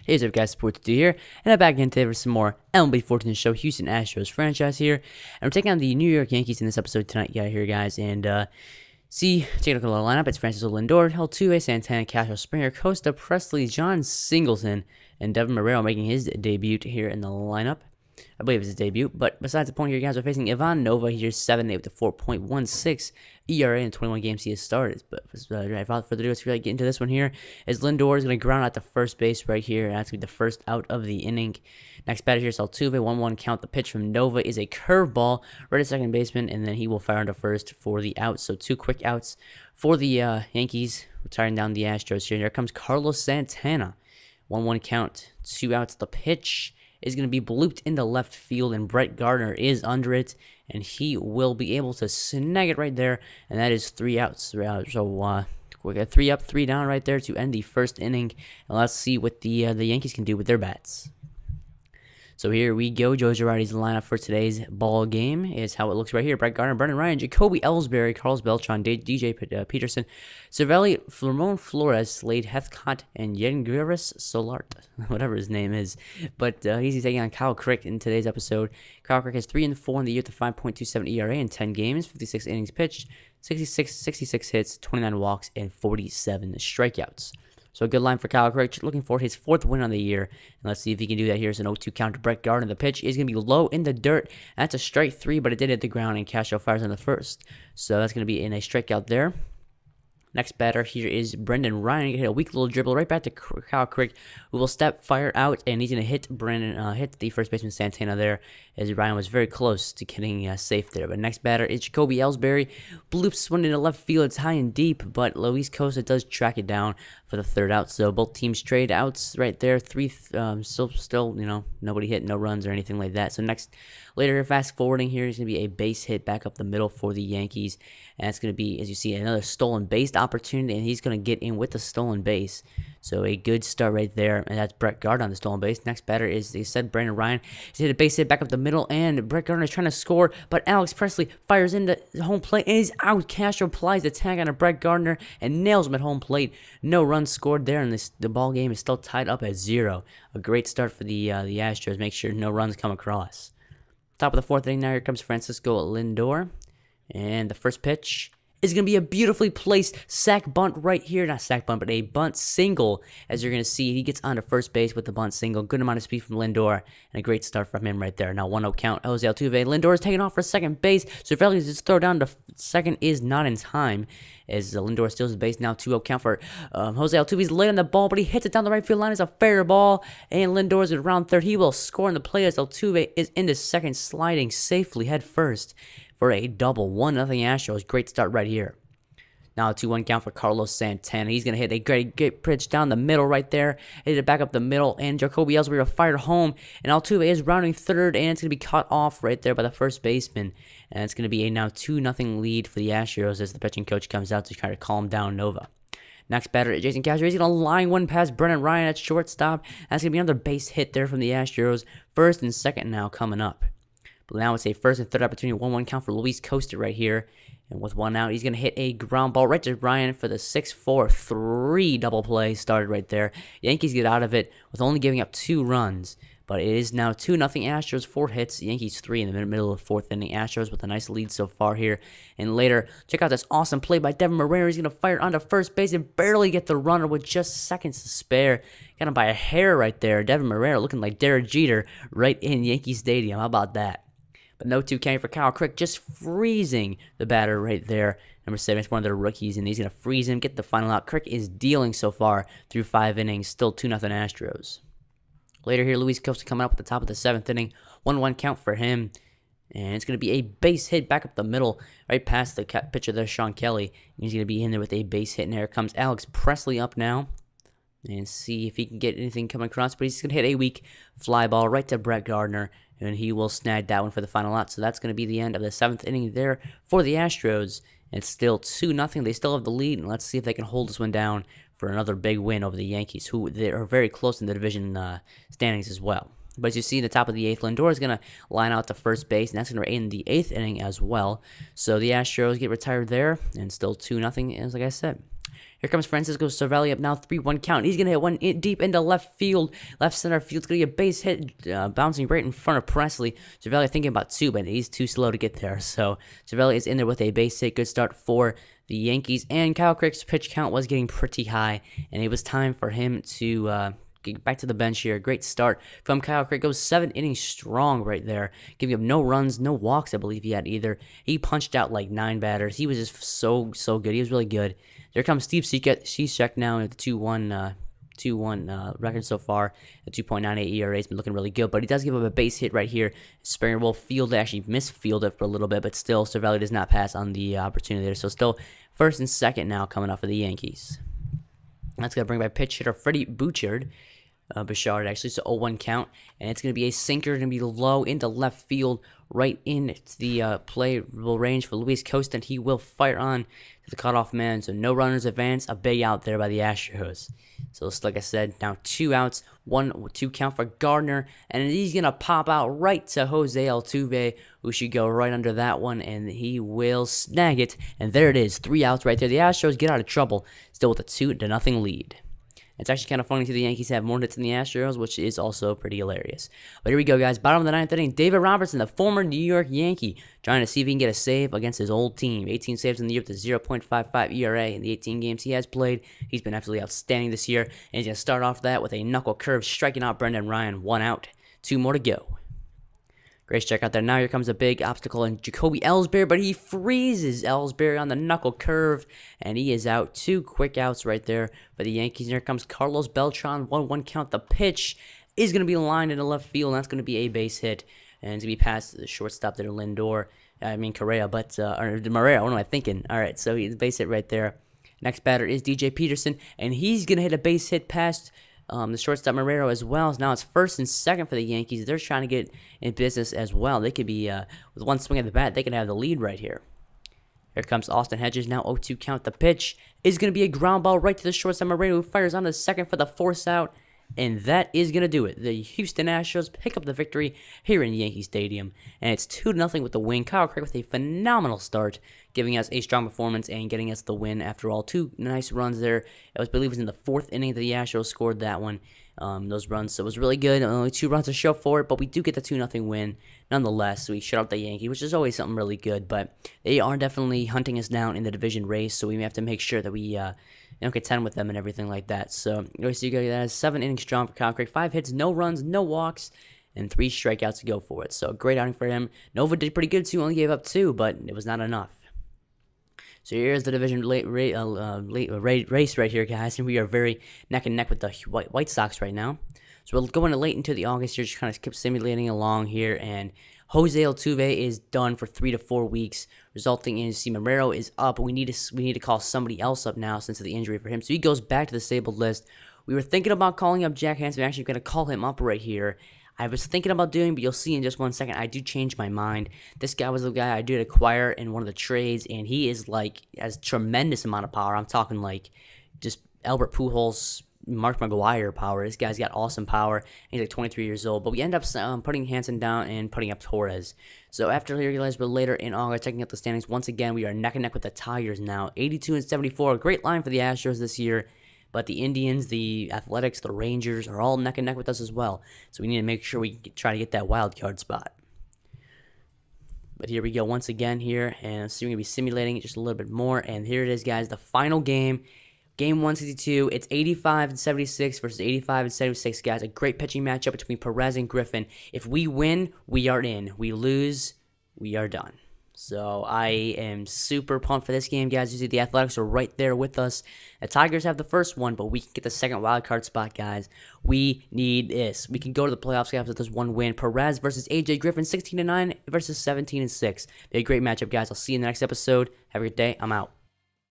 Hey, what's up guys, Sports Dude here, and I'm back again today for some more MLB 14 show Houston Astros franchise here, and we're taking on the New York Yankees in this episode tonight, here guys, and take a look at the lineup. It's Francisco Lindor, Altuve, Santana, Castro, Springer, Costa, Presley, John Singleton, and Devin Marrero making his debut here in the lineup. I believe it's his debut, but besides the point here, guys, we're facing Ivan Nova. He's 7-8 with a 4.16 ERA in 21 games he has started. But without further ado, let's really get into this one here. As Lindor is going to ground out the first base right here, and that's going to be the first out of the inning. Next batter here is Altuve, 1-1 count. The pitch from Nova is a curveball right at second baseman, and then he will fire into first for the out. So 2 quick outs for the Yankees, retiring down the Astros here. Here comes Carlos Santana, 1-1 count, 2 outs. The pitch is going to be blooped into left field, and Brett Gardner is under it, and he will be able to snag it right there, and that is 3 outs. So we got 3 up, 3 down right there to end the first inning, and let's see what the Yankees can do with their bats. So here we go. Joe Girardi's lineup for today's ball game is how it looks right here. Brett Gardner, Brendan Ryan, Jacoby Ellsbury, Carlos Beltran, DJ Peterson, Cervelli, Ramon Flores, Slade Heathcott, and Yengiris Solart, whatever his name is. But he's taking on Kyle Crick in today's episode. Kyle Crick has 3-4 in the year with a 5.27 ERA in 10 games, 56 innings pitched, 66 hits, 29 walks, and 47 strikeouts. So a good line for Kyle Crick, looking for his 4th win on the year. And let's see if he can do that. Here's an 0-2 count to Brett Gardner. The pitch is going to be low in the dirt. That's a strike 3, but it did hit the ground, and Castro fires on the first. So that's going to be in a strikeout there. Next batter here is Brendan Ryan. He hit a weak little dribble right back to Kyle Crick, who will step, fire out, and he's going to hit hit the first baseman Santana there, as Ryan was very close to getting safe there. But next batter is Jacoby Ellsbury. Bloops one into left field. It's high and deep, but Luis Costa does track it down for the 3rd out. So both teams trade outs right there. 3, still, nobody hit, no runs or anything like that. So later, fast forwarding here is going to be a base hit back up the middle for the Yankees. And it's going to be, as you see, another stolen base opportunity, and he's going to get in with the stolen base. So a good start right there, and that's Brett Gardner on the stolen base. Next batter is, they said, Brandon Ryan. He's hit a base hit back up the middle, and Brett Gardner is trying to score, but Alex Presley fires into home plate, and he's out. Castro applies the tag on a Brett Gardner and nails him at home plate. No runs scored there, and the ball game is still tied up at 0. A great start for the Astros. Make sure no runs come across. Top of the 4th inning now, here comes Francisco Lindor. And the first pitch is going to be a beautifully placed sac bunt right here. Not sac bunt, but a bunt single. As you're going to see, he gets onto first base with the bunt single. Good amount of speed from Lindor, and a great start from him right there. Now 1-0 count. Jose Altuve. Lindor is taking off for second base. Cervelli just throw down to second is not in time, as Lindor steals his base. Now 2-0 count for Jose Altuve. He's late on the ball, but he hits it down the right field line. It's a fair ball, and Lindor is at round 3rd. He will score in the play as Altuve is into second, sliding safely head first for a double. 1-0 Astros. Great start right here. Now a 2-1 count for Carlos Santana. He's going to hit a great pitch down the middle right there. Hit it back up the middle, and Jacoby Ellsbury will fire home. And Altuve is rounding 3rd, and it's going to be cut off right there by the first baseman. And it's going to be a now 2-0 lead for the Astros as the pitching coach comes out to try to calm down Nova. Next batter, Jason Castro. He's going to line one past Brendan Ryan at shortstop. That's going to be another base hit there from the Astros. 1st and 2nd now coming up. But now it's a 1st and 3rd opportunity. 1-1 count for Luis Costa right here. And with 1 out, he's going to hit a ground ball right to Ryan for the 6-4-3 double play started right there. Yankees get out of it with only giving up 2 runs. But it is now 2-0 Astros, 4 hits, Yankees 3 in the middle of the 4th inning. Astros with a nice lead so far here. And later, check out this awesome play by Devin Marrero. He's going to fire onto first base and barely get the runner with just seconds to spare. Got him by a hair right there. Devin Marrero looking like Derek Jeter right in Yankee Stadium. How about that? But no 2 count for Kyle Crick, just freezing the batter right there. Number 7, it's one of their rookies, and he's going to freeze him, get the final out. Crick is dealing so far through 5 innings, still 2-0 Astros. Later here, Luis Costa coming up at the top of the 7th inning. 1-1 count for him. And it's going to be a base hit back up the middle, right past the pitcher there, Sean Kelly. And he's going to be in there with a base hit, and there comes Alex Presley up now. And see if he can get anything coming across. But he's going to hit a weak fly ball right to Brett Gardner, and he will snag that one for the final out. So that's going to be the end of the 7th inning there for the Astros. It's still 2-0. They still have the lead, and let's see if they can hold this one down for another big win over the Yankees, who they are very close in the division standings as well. But as you see, in the top of the 8th, Lindor is going to line out to first base, and that's going to end the 8th inning as well. So the Astros get retired there, and still 2-0, as like I said. Here comes Francisco Cervelli up now, 3-1 count. He's going to hit one deep into left field. Left center field's going to get a base hit, bouncing right in front of Presley. Cervelli thinking about 2, but he's too slow to get there. So Cervelli is in there with a base hit. Good start for the Yankees. And Kyle Crick's pitch count was getting pretty high, and it was time for him to get back to the bench here. Great start from Kyle Crick. Goes 7 innings strong right there, giving up no runs, no walks, I believe he had either. He punched out like 9 batters. He was just so good. He was really good. There comes Steve Cishek now at the 2-1 record so far. A 2.98 ERA has been looking really good, but he does give up a base hit right here. Springer will field it, actually misfield it for a little bit, but still Cervelli does not pass on the opportunity there. So still first and second now coming off of the Yankees. That's going to bring by pitch hitter Freddie Bouchard. Bouchard actually, so 0-1 count, and it's going to be a sinker, going to be low into left field, right into the playable range for Luis Costa, and he will fire on to the cutoff man, so no runners advance, a big out there by the Astros. So it's, like I said, now 2 outs, 1-2 count for Gardner, and he's going to pop out right to Jose Altuve, who should go right under that one, and he will snag it, and there it is, 3 outs right there. The Astros get out of trouble, still with a 2-0 lead. It's actually kind of funny to the Yankees have more hits than the Astros, which is also pretty hilarious. But here we go, guys. Bottom of the 9th inning, David Robertson, the former New York Yankee, trying to see if he can get a save against his old team. 18 saves in the year with a 0.55 ERA. In the 18 games he has played, he's been absolutely outstanding this year. And he's going to start off that with a knuckle curve, striking out Brendan Ryan. 1 out, 2 more to go. Great check out there. Now here comes a big obstacle in Jacoby Ellsbury, but he freezes Ellsbury on the knuckle curve, and he is out. 2 quick outs right there for the Yankees. And here comes Carlos Beltran. 1-1 count. The pitch is going to be lined into left field, and that's going to be a base hit. And it's going to be past the shortstop there, Correa, or Moreira. What am I thinking? All right, so he's base hit right there. Next batter is DJ Peterson, and he's going to hit a base hit past the shortstop Marrero as well. So now it's first and second for the Yankees. They're trying to get in business as well. They could be, with one swing of the bat, they could have the lead right here. Here comes Austin Hedges. Now 0-2 count. The pitch is going to be a ground ball right to the shortstop Marrero, who fires on the second for the force out. And that is going to do it. The Houston Astros pick up the victory here in Yankee Stadium. And it's 2-0 with the win. Kyle Crick with a phenomenal start, giving us a strong performance and getting us the win after all. 2 nice runs there. I believe it was in the 4th inning that the Astros scored that one. Those runs. So it was really good. Only 2 runs to show for it, but we do get the 2-0 win. Nonetheless, we shut out the Yankees, which is always something really good. But they are definitely hunting us down in the division race, so we have to make sure that we contend with them and everything like that. So you see, that is 7 innings strong for Kyle Crick. 5 hits, no runs, no walks, and 3 strikeouts to go for it. So great outing for him. Nova did pretty good too. Only gave up 2, but it was not enough. So here's the division race right here, guys, and we are very neck and neck with the White Sox right now. So we're going late into the August here, just kind of keep simulating along here, and Jose Altuve is done for 3 to 4 weeks, resulting in Marrero is up. We need to call somebody else up now since of the injury for him. So he goes back to the disabled list. We were thinking about calling up Jack Hansen. We're actually going to call him up right here. I was thinking about doing, but you'll see in just 1 second, I do change my mind. This guy was the guy I did acquire in one of the trades, and he is has tremendous amount of power. I'm talking like just Albert Pujols, Mark McGwire power. This guy's got awesome power. He's like 23 years old, but we end up putting Hansen down and putting up Torres. So after you realize we're later in August, checking out the standings, once again, we are neck and neck with the Tigers now. 82 and 74, a great line for the Astros this year. But the Indians, the Athletics, the Rangers are all neck and neck with us as well. So we need to make sure we try to get that wild card spot. But here we go once again here. And so we're going to be simulating it just a little bit more. And here it is, guys. The final game. Game 162. It's 85 and 76 versus 85 and 76, guys. A great pitching matchup between Perez and Griffin. If we win, we are in. We lose, we are done. So I am super pumped for this game, guys. You see the Athletics are right there with us. The Tigers have the first one, but we can get the second wild card spot, guys. We need this. We can go to the playoffs, guys, with this 1 win. Perez versus AJ Griffin, 16-9 versus 17-6. Be a great matchup, guys. I'll see you in the next episode. Have a great day. I'm out.